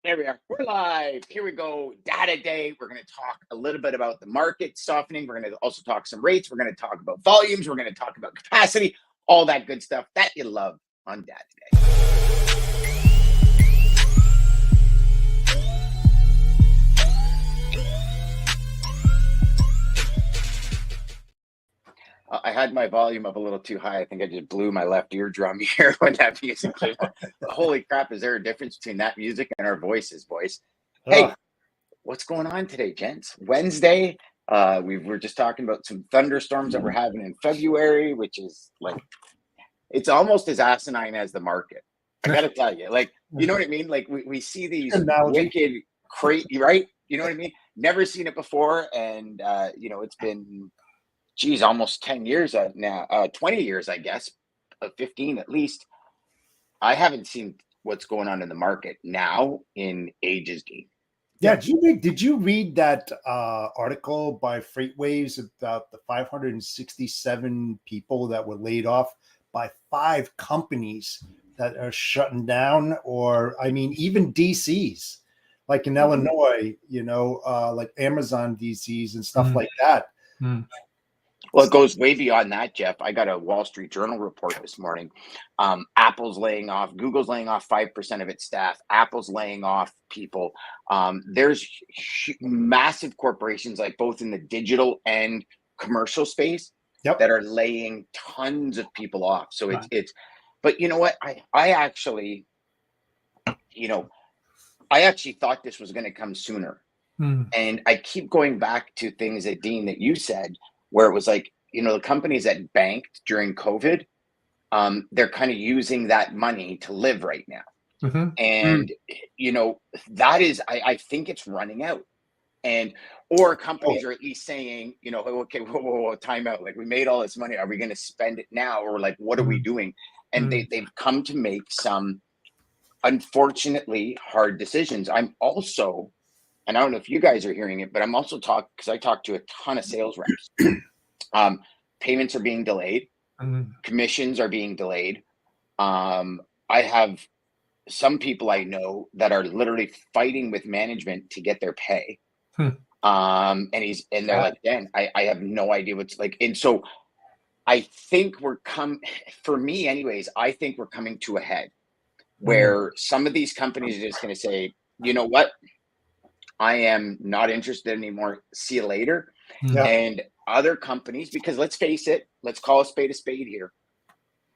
There we are. We're live. Here we go. Data day. We're going to talk a little bit about the market softening. We're going to also talk some rates. We're going to talk about volumes. We're going to talk about capacity, all that good stuff that you love on Data Day. I had my volume up a little too high. I think I just blew my left eardrum here when that music came on. Holy crap, is there a difference between that music and our voices, boys? Hey, what's going on today, gents? Wednesday. We were just talking about some thunderstorms that we're having in February, which is like, it's almost as asinine as the market. I got to tell you, like, you know what I mean? Like we see these wicked, crazy, right? You know what I mean? Never seen it before. And, it's been, geez, almost 10 years now, 20 years, I guess, 15 at least. I haven't seen what's going on in the market now in ages, Dean. Yeah, did you read that article by FreightWaves about the 567 people that were laid off by 5 companies that are shutting down? Or, I mean, even DCs, like in Illinois, like Amazon DCs and stuff like that. Well, it goes way beyond that, Jeff. I got a Wall Street Journal report this morning. Apple's laying off, Google's laying off 5% of its staff. Apple's laying off people. There's massive corporations, like both in the digital and commercial space, that are laying tons of people off. So but you know what? I actually thought this was going to come sooner. And I keep going back to things that, Dean, that you said, where it was like, the companies that banked during COVID, they're kind of using that money to live right now. And, that is, I think it's running out. Or companies are at least saying, okay, whoa, time out. Like, we made all this money. Are we going to spend it now? Or like, what are we doing? And they've come to make some, unfortunately, hard decisions. I'm also, and I don't know if you guys are hearing it, but I'm also because I talk to a ton of sales reps. Payments are being delayed. Commissions are being delayed. I have some people I know that are literally fighting with management to get their pay. And they're like, Dan, I have no idea what's like. And so I think for me anyways, I think we're coming to a head where some of these companies are just going to say, you know what? I am not interested anymore. See you later. And other companies, because let's face it, let's call a spade here.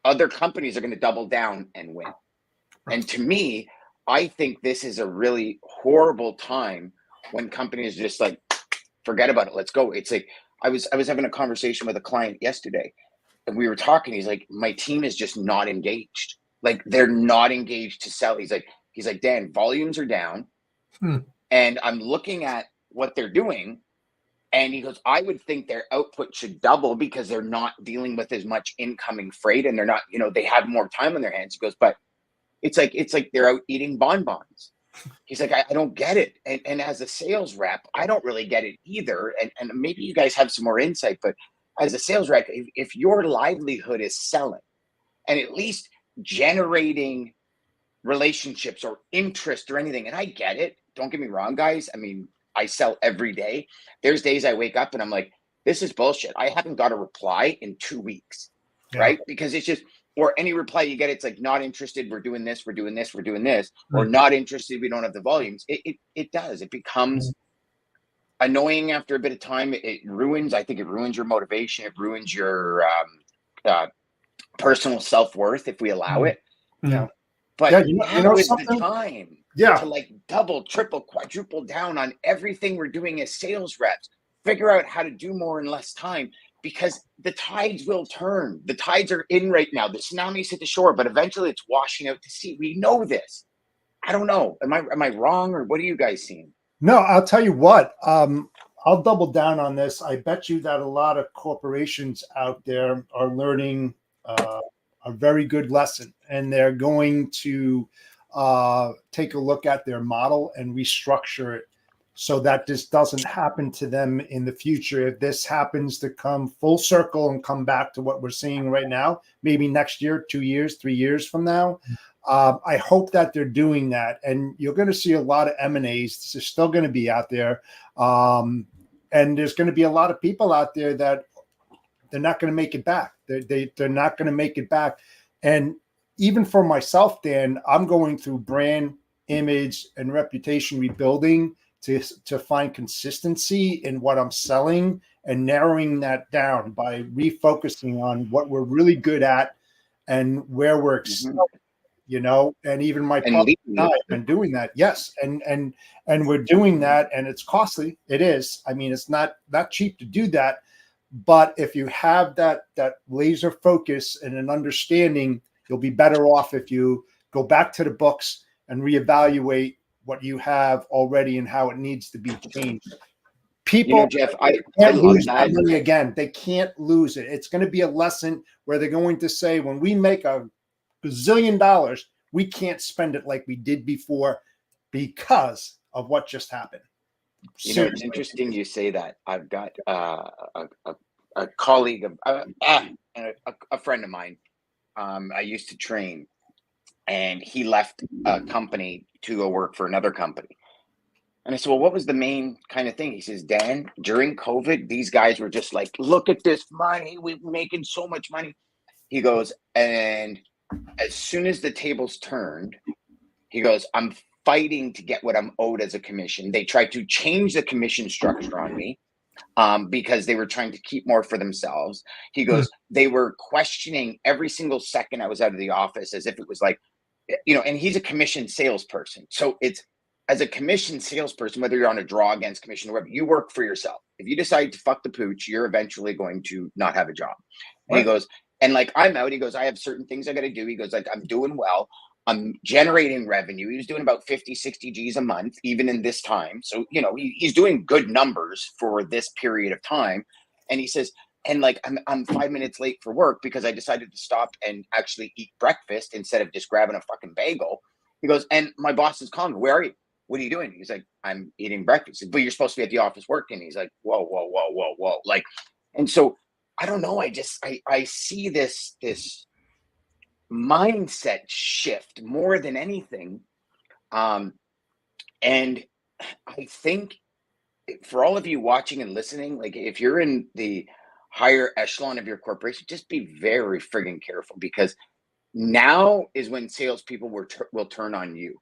Other companies are going to double down and win. And to me, I think this is a really horrible time when companies just like, forget about it. Let's go. It's like, I was having a conversation with a client yesterday and we were talking. He's like, my team is just not engaged. Like, they're not engaged to sell. He's like, Dan, volumes are down. And I'm looking at what they're doing. And he goes, I would think their output should double because they're not dealing with as much incoming freight and they're not, they have more time on their hands. He goes, but it's like they're out eating bonbons. He's like, I don't get it. And as a sales rep, I don't really get it either. And maybe you guys have some more insight, but as a sales rep, if your livelihood is selling and at least generating relationships or interest or anything, and I get it. Don't get me wrong, guys. I mean, I sell every day. There's days I wake up and I'm like, this is bullshit. I haven't got a reply in 2 weeks, right? Because it's just, or any reply you get, it's like, not interested. We're doing this. We're doing this. We're doing this. Or not interested. We don't have the volumes. It does. It becomes annoying after a bit of time. I think it ruins your motivation. It ruins your personal self-worth if we allow it. But now is the time to like double, triple, quadruple down on everything we're doing as sales reps. Figure out how to do more in less time, because the tides will turn. The tides are in right now. The tsunami's hit the shore, but eventually it's washing out to sea. We know this. I don't know. Am I wrong, or what are you guys seeing? No, I'll tell you what. I'll double down on this. I bet you that a lot of corporations out there are learning a very good lesson, and they're going to take a look at their model and restructure it so that this doesn't happen to them in the future. If this happens to come full circle and come back to what we're seeing right now, maybe next year, 2 years, 3 years from now, I hope that they're doing that. And you're going to see a lot of M&As. This is still going to be out there. And there's going to be a lot of people out there that they're not going to make it back. They're not going to make it back. And even for myself, Dan, I'm going through brand, image, and reputation rebuilding to find consistency in what I'm selling and narrowing that down by refocusing on what we're really good at and where we're excelling, and even my partner and I have been doing that. Yes. And we're doing that, and it's costly. It is. I mean, it's not cheap to do that, but if you have that laser focus and an understanding, you'll be better off if you go back to the books and reevaluate what you have already and how it needs to be changed. People, Jeff, I can't love lose that money again. They can't lose it. It's going to be a lesson where they're going to say, when we make $1 gazillion, we can't spend it like we did before because of what just happened. It's interesting you say that. I've got a colleague of a friend of mine. I used to train, and he left a company to go work for another company. And I said, well, what was the main kind of thing? He says, Dan, during COVID, these guys were just like, look at this money. We're making so much money. He goes, and as soon as the tables turned, he goes, I'm fighting to get what I'm owed as a commission. They tried to change the commission structure on me because they were trying to keep more for themselves. He goes, they were questioning every single second I was out of the office as if it was like, and he's a commission salesperson. So it's, as a commission salesperson, whether you're on a draw against commission or whatever, you work for yourself. If you decide to fuck the pooch, you're eventually going to not have a job. And he goes, and like, I'm out. He goes, I have certain things I got to do. He goes, like, I'm doing well. I'm generating revenue. He was doing about 50, 60 G's a month, even in this time. So, he's doing good numbers for this period of time. And he says, and like, I'm 5 minutes late for work because I decided to stop and actually eat breakfast instead of just grabbing a fucking bagel. He goes, and my boss is calling me, where are you? What are you doing? He's like, I'm eating breakfast. But you're supposed to be at the office working. He's like, whoa. Like, and so I don't know. I see this mindset shift more than anything. And I think for all of you watching and listening, like if you're in the higher echelon of your corporation, just be very friggin' careful, because now is when salespeople will turn on you.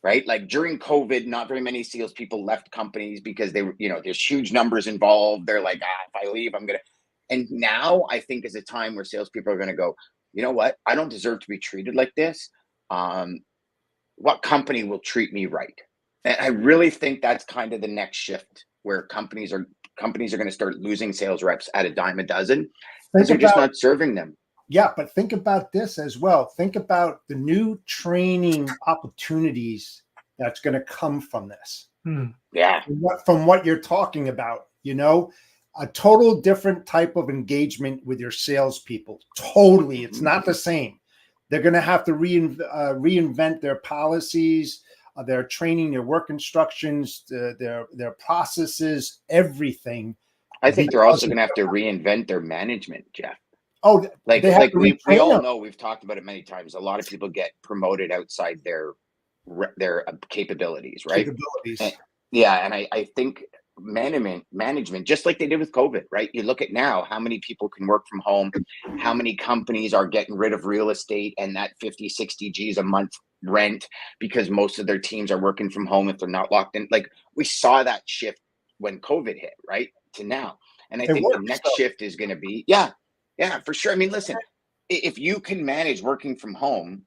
Right? Like during COVID, not very many salespeople left companies because they were, there's huge numbers involved. They're like, if I leave, I'm going to. And now I think is a time where salespeople are going to go, you know what? I don't deserve to be treated like this. What company will treat me right? And I really think that's kind of the next shift, where companies are going to start losing sales reps at a dime a dozen because they're just not serving them. Yeah, but think about this as well. Think about the new training opportunities that's going to come from this. Yeah. From what you're talking about, a total different type of engagement with your salespeople. Totally. It's not the same. They're going to have to reinvent their policies, their training, their work instructions, their processes, everything. I think they're also going to have to reinvent their management, Jeff. Oh, like we all know, we've talked about it many times. A lot of people get promoted outside their capabilities, right? And I think management, just like they did with COVID, right? You look at now how many people can work from home, how many companies are getting rid of real estate and that 50, 60 G's a month rent because most of their teams are working from home if they're not locked in. Like we saw that shift when COVID hit, right? To now. And I think the next shift is going to be, yeah, for sure. I mean, listen, if you can manage working from home,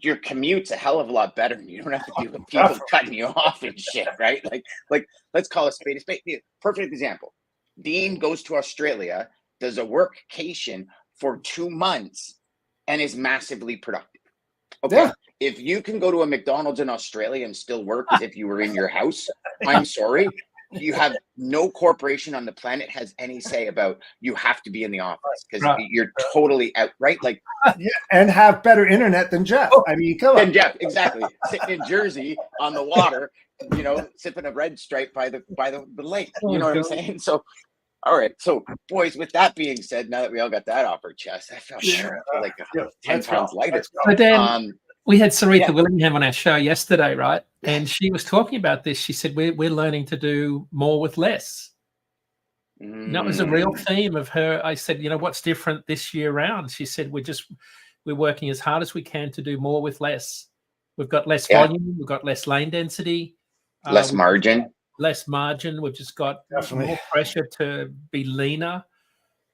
your commute's a hell of a lot better. You don't have to deal with people cutting you off and shit, right? Like let's call a spade a spade. Perfect example. Dean goes to Australia, does a workcation for 2 months, and is massively productive. Okay. Yeah. If you can go to a McDonald's in Australia and still work as if you were in your house, I'm sorry. you have no corporation on the planet has any say about you have to be in the office because you're totally out, right? Like, yeah, and have better internet than Jeff. I mean, come on. Jeff, exactly. Sitting in Jersey on the water, you know, sipping a red stripe by the lake. You know what I'm saying? So, all right. So, boys, with that being said, now that we all got that off our chest, I felt like 10 pounds lighter. But then we had Sarita Willingham on our show yesterday, right? And she was talking about this. She said, we're learning to do more with less. And that was a real theme of her. I said, you know, what's different this year round? She said, we're working as hard as we can to do more with less. We've got less volume. We've got less lane density. Less margin. Less margin. We've just got more pressure to be leaner.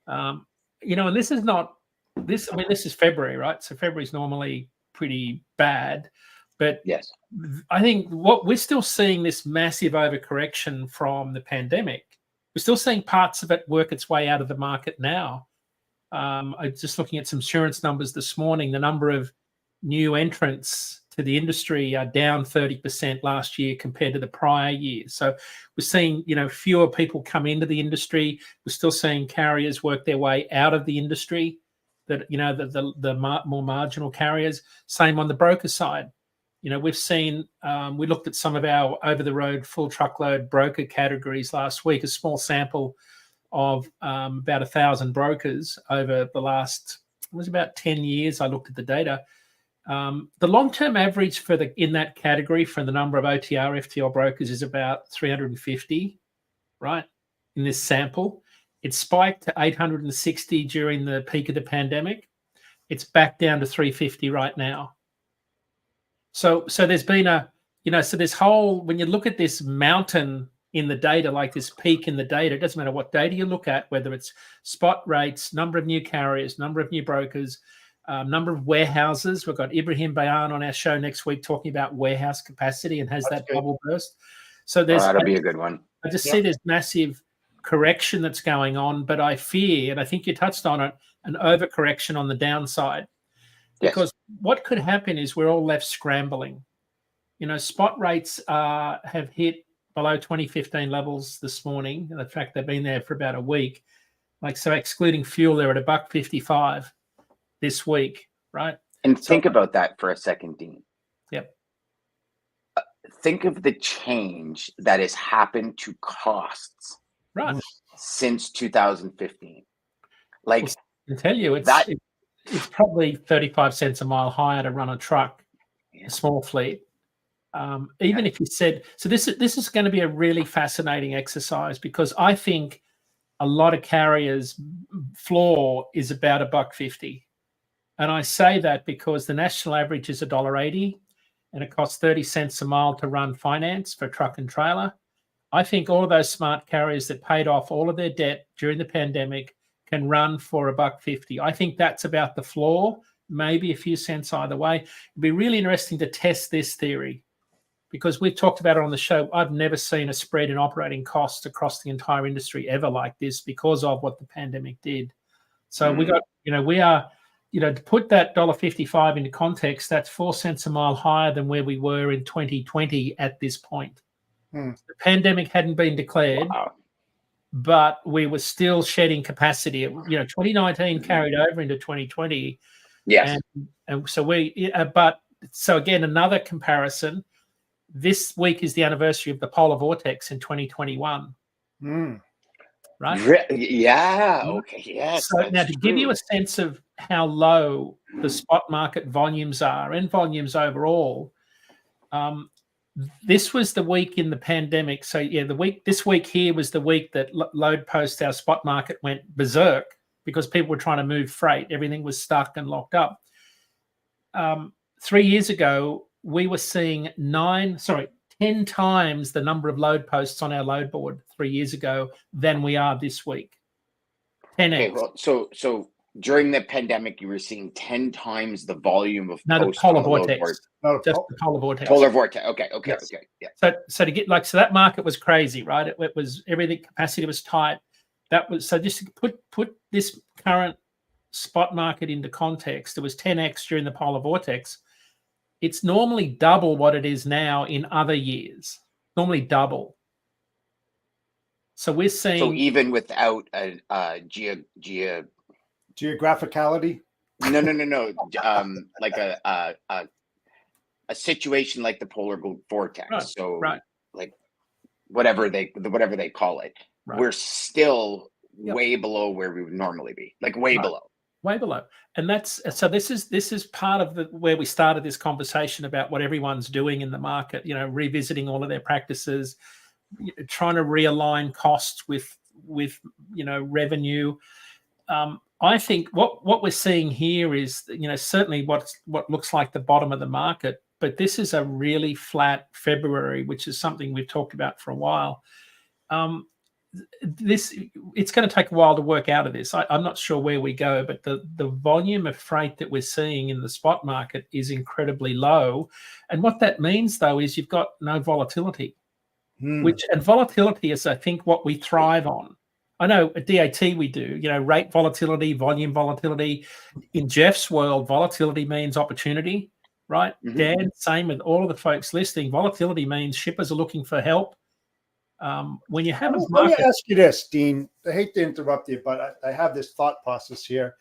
You know, and this is not this. I mean, this is February, right? So February is normally pretty bad, but yes, I think what we're still seeing this massive overcorrection from the pandemic. We're still seeing parts of it work its way out of the market now. I'm just looking at some insurance numbers this morning. The number of new entrants to the industry are down 30% last year compared to the prior year. So we're seeing, you know, fewer people come into the industry. We're still seeing carriers work their way out of the industry. That, you know, the more marginal carriers. Same on the broker side. You know, we've seen, we looked at some of our over-the-road full truckload broker categories last week, a small sample of about 1,000 brokers over the last, it was about 10 years. I looked at the data. The long-term average in that category for the number of OTR, FTL brokers is about 350, right, in this sample. It spiked to 860 during the peak of the pandemic. It's back down to 350 right now. So there's been so this whole, when you look at this mountain in the data, like this peak in the data, it doesn't matter what data you look at, whether it's spot rates, number of new carriers, number of new brokers, number of warehouses. We've got Ibrahim Bayan on our show next week talking about warehouse capacity and has that bubble burst. So that'll be a good one. I just see there's massive correction that's going on, but I fear, and I think you touched on it, an overcorrection on the downside. Because what could happen is we're all left scrambling. You know, spot rates have hit below 2015 levels this morning. In fact, they've been there for about a week. Like, so excluding fuel, they're at $1.55 this week, right? And think about that for a second, Dean. Yep. Think of the change that has happened to costs since 2015. Like, well, I can tell you, it's probably 35 cents a mile higher to run a truck, a small fleet. Even if you said, so this is going to be a really fascinating exercise, because I think a lot of carriers' floor is about $1.50. And I say that because the national average is $1.80 and it costs 30 cents a mile to run finance for truck and trailer. I think all of those smart carriers that paid off all of their debt during the pandemic can run for $1.50. I think that's about the floor, maybe a few cents either way. It'd be really interesting to test this theory, because we've talked about it on the show. I've never seen a spread in operating costs across the entire industry ever like this because of what the pandemic did. So we are, to put that $1.55 into context, that's 4 cents a mile higher than where we were in 2020 at this point. The pandemic hadn't been declared. Wow. But we were still shedding capacity. 2019 carried over into 2020. Yes. And so so again, another comparison. This week is the anniversary of the polar vortex in 2021. Right? Yeah. Okay. Yes. So now, to give you a sense of how low the spot market volumes are and volumes overall, this was the week in the pandemic. So this week here was the week that Load Post, our spot market, went berserk because people were trying to move freight. Everything was stuck and locked up. 3 years ago, we were seeing 10 times the number of load posts on our load board 3 years ago than we are this week. 10x. Okay, well, so during the pandemic, you were seeing 10 times the volume of the polar vortex. Just the polar vortex. Polar vortex. Okay. Yes. Okay. Yeah. So to get so that market was crazy, right? It was everything. Capacity was tight. That was so. Just to put this current spot market into context, it was 10x during the polar vortex. It's normally double what it is now in other years. Normally double. So we're seeing. So even without a geographicality. No. Like a situation like the polar vortex. Right, So right. like whatever they call it, Right. we're still way below where we would normally be, like way below. Way below. And that's so this is part of where we started this conversation about what everyone's doing in the market, revisiting all of their practices, trying to realign costs with revenue. I think what we're seeing here is, certainly what looks like the bottom of the market, but this is a really flat February, which is something we've talked about for a while. It's going to take a while to work out of this. I'm not sure where we go, but the volume of freight that we're seeing in the spot market is incredibly low. And what that means, though, is you've got no volatility, and volatility is, I think, what we thrive on. I know at DAT we do, rate volatility, volume volatility. In Jeff's world, volatility means opportunity, right? Mm-hmm. Dan, same with all of the folks listening. Volatility means shippers are looking for help. When you have a market, let me ask you this, Dean. I hate to interrupt you, but I have this thought process here.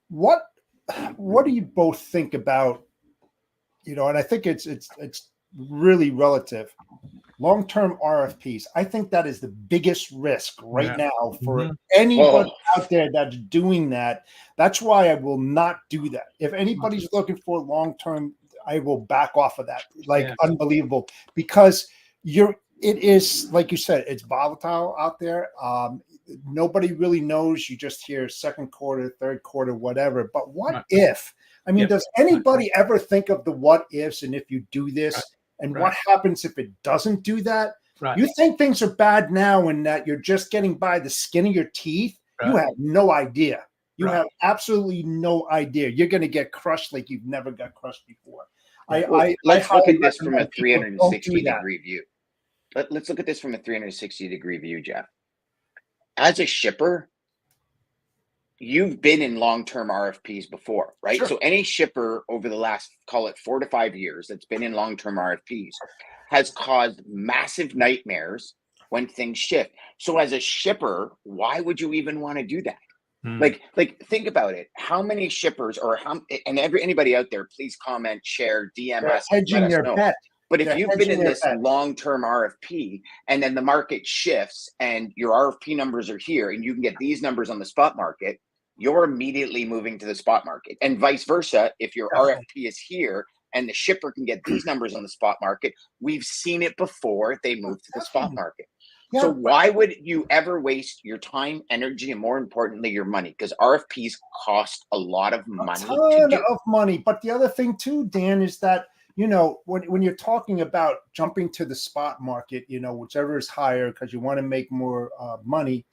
What do you both think about? And I think it's really relative. Long-term RFPs. I think that is the biggest risk right now for anybody out there that's doing that. That's why I will not do that. If anybody's looking for long-term, I will back off of that. Unbelievable, because it is, like you said, it's volatile out there. Nobody really knows. You just hear second quarter, third quarter, whatever. But what if? I mean, does anybody ever think of the what ifs? And if you do this, and what happens if it doesn't do that? Right. You think things are bad now and that you're just getting by the skin of your teeth? You have no idea. You have absolutely no idea. You're going to get crushed like you've never got crushed before. Let's look at this from a 360-degree view. Let's look at this from a 360-degree view, Jeff. As a shipper, you've been in long-term RFPs before, right? Sure. So any shipper over the last, call it 4 to 5 years, that's been in long-term RFPs has caused massive nightmares when things shift. So as a shipper, why would you even want to do that? Like think about it. How many shippers anybody out there, please comment, share, DM us, hedging their bet. But if you've been in this long-term RFP and then the market shifts and your RFP numbers are here and you can get these numbers on the spot market, you're immediately moving to the spot market. And vice versa, if your RFP is here and the shipper can get these numbers on the spot market, we've seen it before, they move to the spot market. Yeah, so why would you ever waste your time, energy, and more importantly, your money? Because RFPs cost a lot of money. But the other thing too, Dan, is that, when you're talking about jumping to the spot market, whichever is higher because you want to make more money,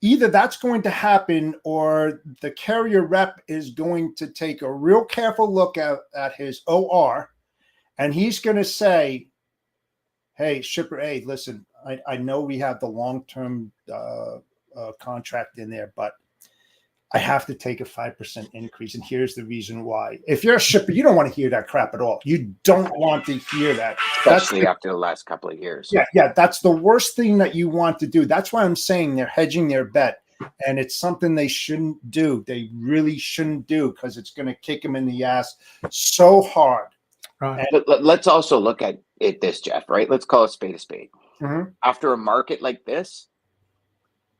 either that's going to happen or the carrier rep is going to take a real careful look at his OR and he's going to say, hey, shipper A, listen, I know we have the long-term contract in there, but I have to take a 5% increase. And here's the reason why. If you're a shipper, you don't want to hear that crap at all. You don't want to hear that. Especially after the last couple of years. Yeah. That's the worst thing that you want to do. That's why I'm saying they're hedging their bet. And it's something they shouldn't do. They really shouldn't do because it's going to kick them in the ass so hard. Right. But let's also look at this, Jeff, right? Let's call a spade a spade. Mm-hmm. After a market like this,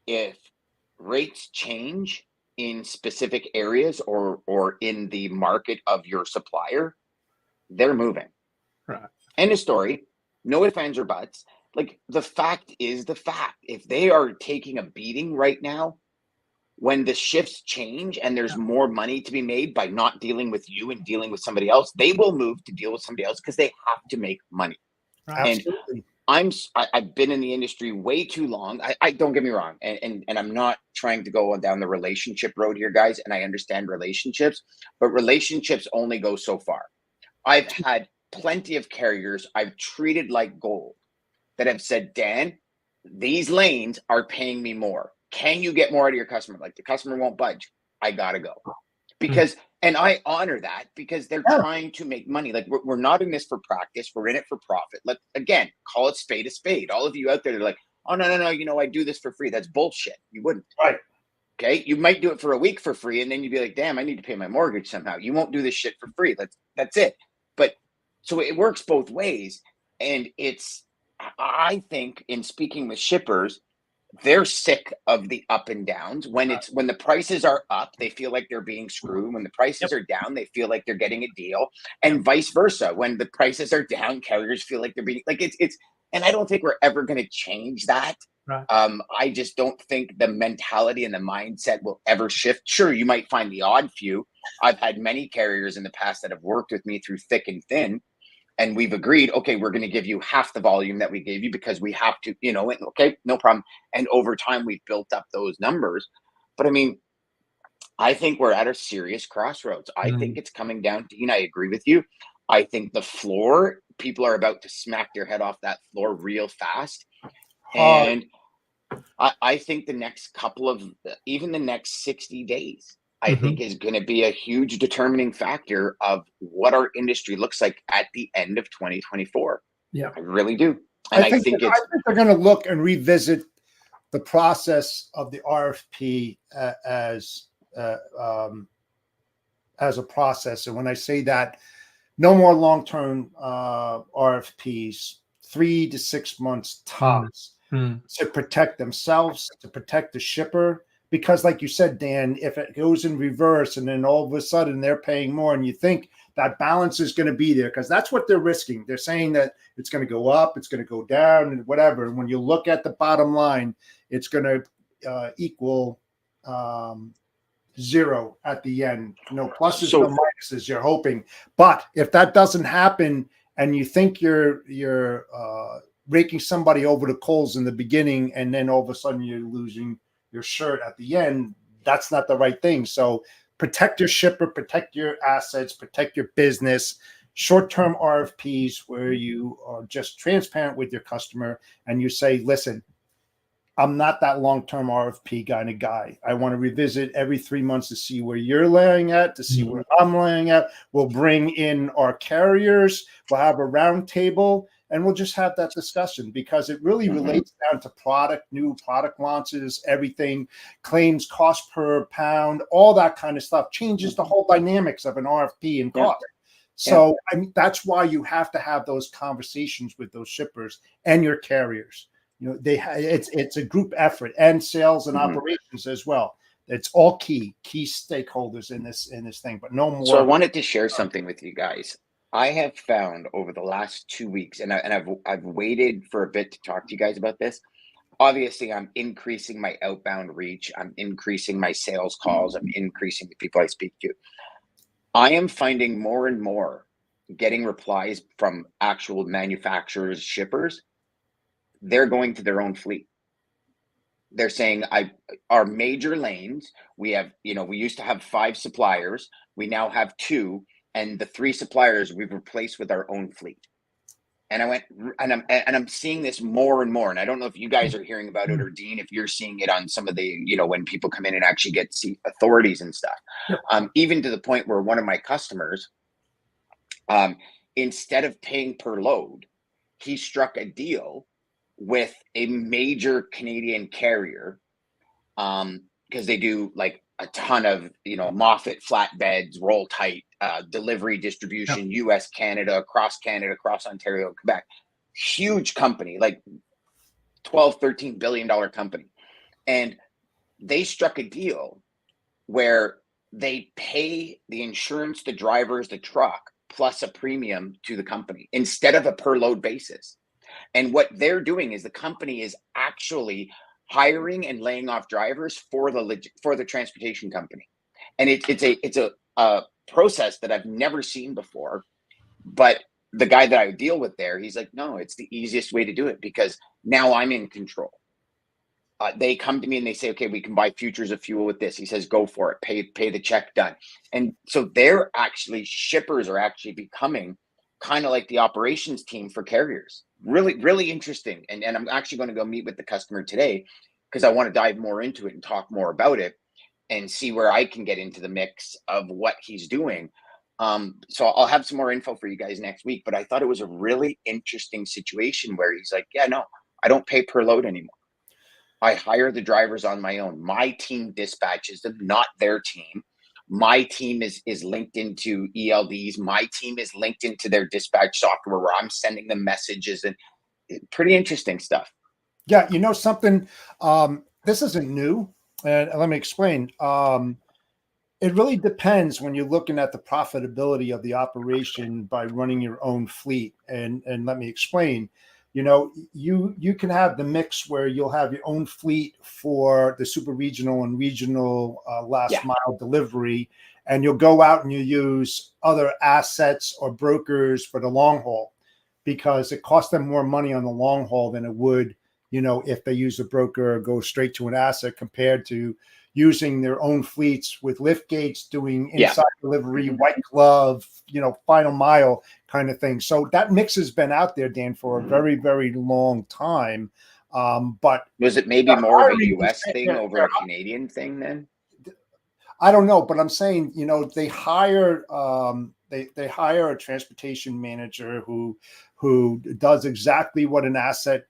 if rates change in specific areas or in the market of your supplier, they're moving. Right. End of story. No ifs, ands, or buts. Like, the fact is the fact. If they are taking a beating right now, when the shifts change and there's more money to be made by not dealing with you and dealing with somebody else, they will move to deal with somebody else because they have to make money. Right. And I've been in the industry way too long. I don't get me wrong. And I'm not trying to go down the relationship road here, guys. And I understand relationships, but relationships only go so far. I've had plenty of carriers I've treated like gold that have said, Dan, these lanes are paying me more. Can you get more out of your customer? Like, the customer won't budge. I gotta go. Because, and I honor that because they're trying to make money. Like, we're not in this for practice. We're in it for profit. Again, call it spade a spade. All of you out there, they're like, oh, no, I do this for free. That's bullshit. You wouldn't. Right. Okay. You might do it for a week for free. And then you'd be like, damn, I need to pay my mortgage somehow. You won't do this shit for free. That's it. But so it works both ways. And I think in speaking with shippers, they're sick of the up and downs. When the prices are up, they feel like they're being screwed. When the prices are down, they feel like they're getting a deal, and vice versa. When the prices are down, carriers feel like they're being like it's. And I don't think we're ever going to change that. Right. I just don't think the mentality and the mindset will ever shift. Sure, you might find the odd few. I've had many carriers in the past that have worked with me through thick and thin. And we've agreed, okay, we're going to give you half the volume that we gave you because we have to, okay, no problem. And over time, we've built up those numbers. But I mean, I think we're at a serious crossroads. I think it's coming down, Dean, I agree with you. I think the floor, people are about to smack their head off that floor real fast. And I think the next even the next 60 days, I think is going to be a huge determining factor of what our industry looks like at the end of 2024. Yeah, I really do. And I think they're going to look and revisit the process of the RFP as a process. And when I say that, no more long-term RFPs, 3 to 6 months tops to protect themselves, to protect the shipper. Because like you said, Dan, if it goes in reverse and then all of a sudden they're paying more and you think that balance is going to be there, because that's what they're risking. They're saying that it's going to go up, it's going to go down and whatever. And when you look at the bottom line, it's going to equal zero at the end. No pluses, no minuses, you're hoping. But if that doesn't happen and you think you're raking somebody over the coals in the beginning and then all of a sudden you're losing your shirt at the end, that's not the right thing. So protect your shipper, protect your assets, protect your business. Short-term RFPs where you are just transparent with your customer and you say, listen, I'm not that long-term RFP kind of guy. I want to revisit every 3 months to see where you're laying at, to see where I'm laying at. We'll bring in our carriers. We'll have a round table. And we'll just have that discussion because it really relates down to new product launches, everything, claims, cost per pound, all that kind of stuff changes the whole dynamics of an RFP and cost. So I mean, that's why you have to have those conversations with those shippers and your carriers. It's a group effort, and sales and operations as well. It's all key stakeholders in this thing, but no more. So I wanted to share something with you guys. I have found over the last 2 weeks, and I've waited for a bit to talk to you guys about this. Obviously, I'm increasing my outbound reach. I'm increasing my sales calls. I'm increasing the people I speak to. I am finding more and more getting replies from actual manufacturers, shippers. They're going to their own fleet. They're saying, our major lanes, we used to have 5 suppliers. We now have 2. And the 3 suppliers we've replaced with our own fleet. And I went, and I'm seeing this more and more. And I don't know if you guys are hearing about it, or Dean, if you're seeing it on some of the, when people come in and actually get to see authorities and stuff. Even to the point where one of my customers, instead of paying per load, he struck a deal with a major Canadian carrier, because they do like a ton of, Moffat flatbeds, roll tight, delivery distribution, US, Canada, across Ontario, Quebec. Huge company, like $12-13 billion company. And they struck a deal where they pay the insurance, the drivers, the truck, plus a premium to the company instead of a per load basis. And what they're doing is the company is actually hiring and laying off drivers for the transportation company. And it's a process that I've never seen before. But the guy that I deal with there, he's like, no, it's the easiest way to do it because now I'm in control. They come to me and they say, okay, we can buy futures of fuel with this. He says, go for it, pay the check, done. And so shippers are actually becoming kind of like the operations team for carriers. Really, really interesting. And I'm actually going to go meet with the customer today because I want to dive more into it and talk more about it and see where I can get into the mix of what he's doing. So I'll have some more info for you guys next week, but I thought it was a really interesting situation where he's like, yeah, no, I don't pay per load anymore. I hire the drivers on my own. My team dispatches them, not their team. My team is linked into ELDs. My team is linked into their dispatch software where I'm sending them messages, and pretty interesting stuff. Yeah, you know something, this isn't new, and let me explain. It really depends when you're looking at the profitability of the operation by running your own fleet. And let me explain. You know, you can have the mix where you'll have your own fleet for the super regional and regional last mile delivery, and you'll go out and you use other assets or brokers for the long haul, because it costs them more money on the long haul than it would, you know, if they use a broker or go straight to an asset, compared to using their own fleets with lift gates, doing inside delivery, white glove, you know, final mile kind of thing. So that mix has been out there, Dan, for a very, very long time. But was it maybe more of a US thing over a Canadian thing then? I don't know, but I'm saying, you know, they hire they hire a transportation manager who does exactly what an asset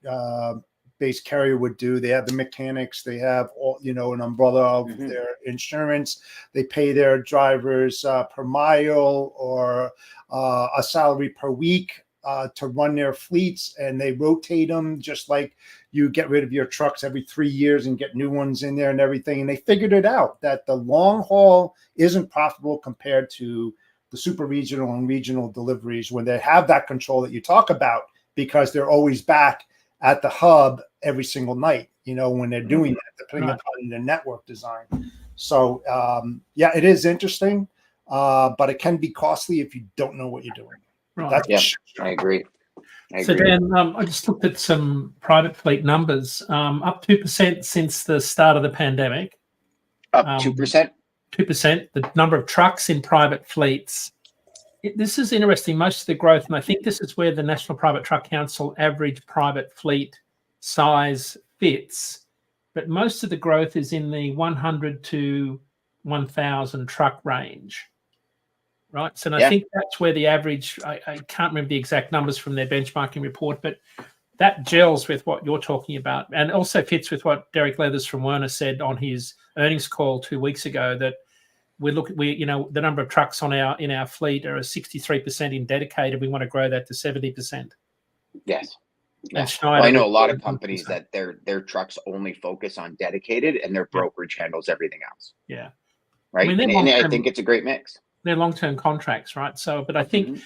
based carrier would do. They have the mechanics, they have all, you know, an umbrella of their insurance. They pay their drivers per mile or a salary per week to run their fleets, and they rotate them just like you get rid of your trucks every 3 years and get new ones in there and everything. And they figured it out that the long haul isn't profitable compared to the super regional and regional deliveries when they have that control that you talk about, because they're always back at the hub every single night, you know, when they're doing that, depending upon the network design. So, yeah, it is interesting, but it can be costly if you don't know what you're doing. Right. I agree. So, Dan, I just looked at some private fleet numbers, up 2% since the start of the pandemic. Up 2%? 2%. The number of trucks in private fleets. This is interesting. Most of the growth, and I think this is where the National Private Truck Council average private fleet size fits, but most of the growth is in the 100 to 1,000 truck range, right? So I think that's where the average, I can't remember the exact numbers from their benchmarking report, but that gels with what you're talking about, and also fits with what Derek Leathers from Werner said on his earnings call 2 weeks ago, that you know, the number of trucks in our fleet are 63% in dedicated. We want to grow that to 70%. Yes. And Schneider, I know a lot of companies that their trucks only focus on dedicated, and their brokerage handles everything else. Yeah. Right. I mean, and I think it's a great mix. They're long-term contracts, right? So, but I think,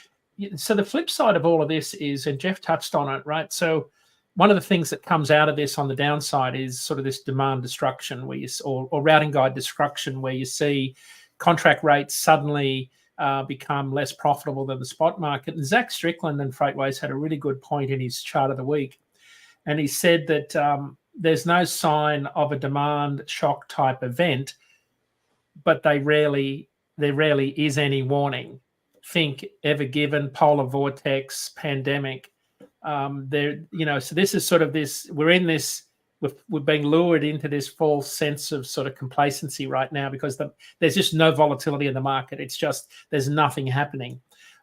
so the flip side of all of this is, and Jeff touched on it, right? So one of the things that comes out of this on the downside is sort of this demand destruction where or routing guide destruction, where you see contract rates suddenly become less profitable than the spot market. And Zach Strickland and Freightways had a really good point in his chart of the week. And he said that there's no sign of a demand shock type event, but there rarely is any warning. Think Ever Given, polar vortex, pandemic. There, you know, so this is sort of this, we're being lured into this false sense of sort of complacency right now, because there's just no volatility in the market. It's just, there's nothing happening.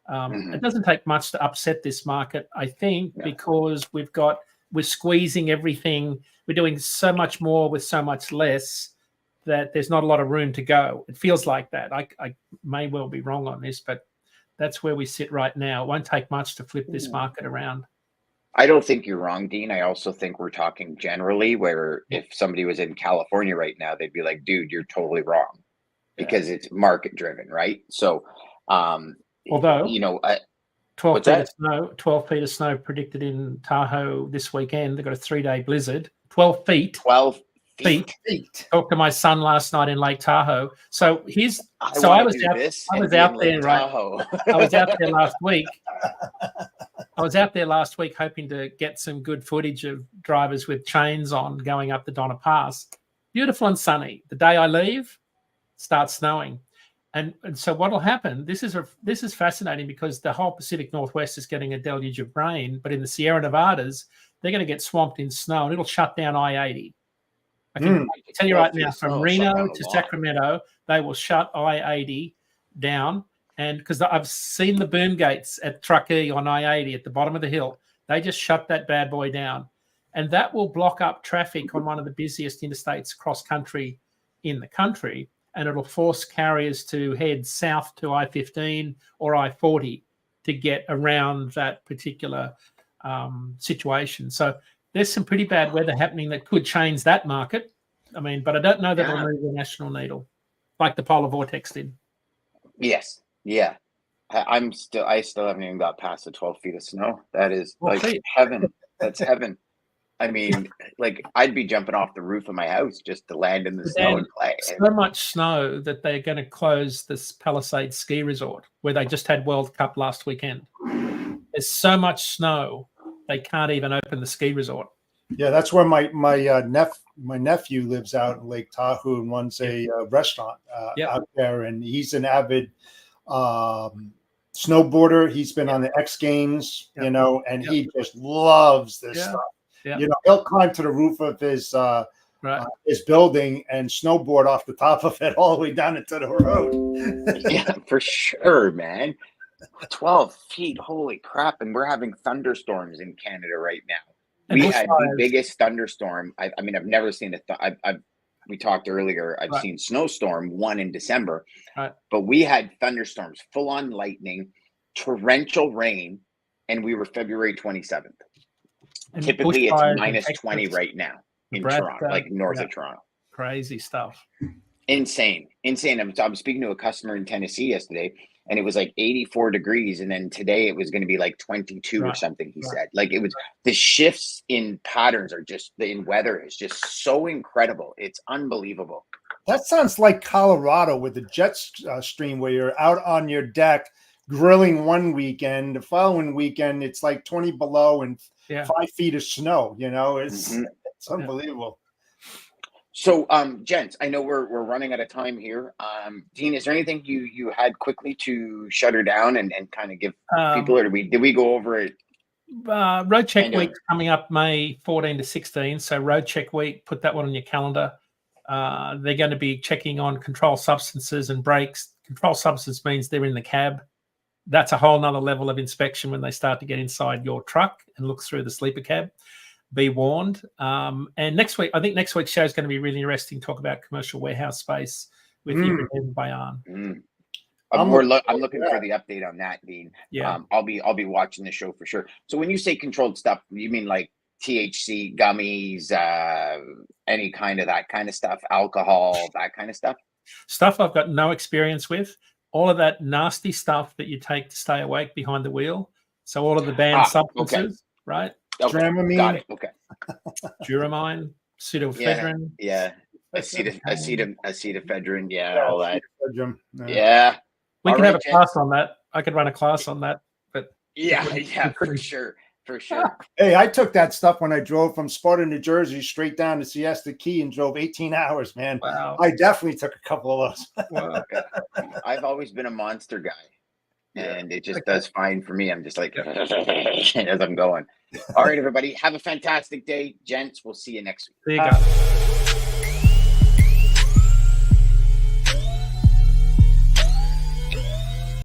It doesn't take much to upset this market, I think, because we're squeezing everything. We're doing so much more with so much less that there's not a lot of room to go. It feels like that. I may well be wrong on this, but that's where we sit right now. It won't take much to flip this market around. I don't think you're wrong, Dean. I also think we're talking generally, where if somebody was in California right now, they'd be like, dude, you're totally wrong, because it's market driven, right? So, although, you know, 12 feet of snow predicted in Tahoe this weekend. They've got a 3-day blizzard. 12 feet. 12 feet. Talked to my son last night in Lake Tahoe. So I was out there last week. I was out there last week hoping to get some good footage of drivers with chains on going up the Donna Pass. Beautiful and sunny. The day I leave, starts snowing. And so what will happen, this is fascinating, because the whole Pacific Northwest is getting a deluge of rain, but in the Sierra Nevadas, they're going to get swamped in snow, and it'll shut down I-80. I can tell you right now, from Reno to Sacramento, they will shut I-80 down. And because I've seen the boom gates at Truckee on I-80 at the bottom of the hill, they just shut that bad boy down. and that will block up traffic on one of the busiest interstates cross country in the country, and it'll force carriers to head south to I-15 or I-40 to get around that particular situation. So there's some pretty bad weather happening that could change that market. I mean, but I don't know that it'll move the national needle like the polar vortex did. Yes. Yeah. I still haven't even got past the 12 feet of snow. That is like heaven. That's heaven. I mean, like I'd be jumping off the roof of my house just to land in the snow and play. So much snow that they're going to close this Palisades ski resort where they just had World Cup last weekend. There's so much snow they can't even open the ski resort. Yeah, that's where my nephew lives out in Lake Tahoe and runs a restaurant out there, and he's an avid snowboarder. He's been on the X Games, you know, and he just loves this stuff. Yeah. You know, he'll climb to the roof of his building and snowboard off the top of it all the way down into the road. Yeah, for sure, man. 12 feet, holy crap! And we're having thunderstorms in Canada right now. We had the biggest thunderstorm. I mean, I've never seen we talked earlier. I've seen snowstorm one in December, but we had thunderstorms, full on lightning, torrential rain, and we were February 27th. And typically it's minus 20 right now in Toronto, like north of Toronto. Crazy stuff. Insane. I'm speaking to a customer in Tennessee yesterday, and it was like 84 degrees. And then today it was going to be like 22 or something, he said. Like it was, the shifts in patterns are just, in weather is just so incredible. It's unbelievable. That sounds like Colorado with the jet stream where you're out on your deck grilling one weekend. The following weekend, it's like 20 below and 5 feet of snow. You know, it's unbelievable. So, gents, I know we're running out of time here. Dean, is there anything you had quickly to shut her down and kind of give people, or did we go over it? Road Check Week coming up May 14 to 16. So Road Check Week, put that one on your calendar. They're going to be checking on controlled substances and brakes. Controlled substance means they're in the cab. That's a whole nother level of inspection when they start to get inside your truck and look through the sleeper cab. Be warned. And next week, I think next week's show is going to be really interesting. Talk about commercial warehouse space with you and Bayan. I'm looking for the update on that, Dean. Yeah, I'll be watching the show for sure. So when you say controlled stuff, you mean like THC gummies, any kind of that kind of stuff, alcohol, that kind of stuff? Stuff I've got no experience with. All of that nasty stuff that you take to stay awake behind the wheel. So all of the banned substances, right? Okay. Dramamine. Got it. Okay. Duramine, pseudoephedrine. Yeah. Acetophedrane. Yeah, all that. Yeah. We can have a class on that. I could run a class on that. But for sure. For sure. Hey, I took that stuff when I drove from Sparta, New Jersey, straight down to Siesta Key and drove 18 hours, man. Wow. I definitely took a couple of those. Wow. I've always been a monster guy. And it just does fine for me. I'm just like, as I'm going. All right, everybody. Have a fantastic day. Gents, we'll see you next week. There you go.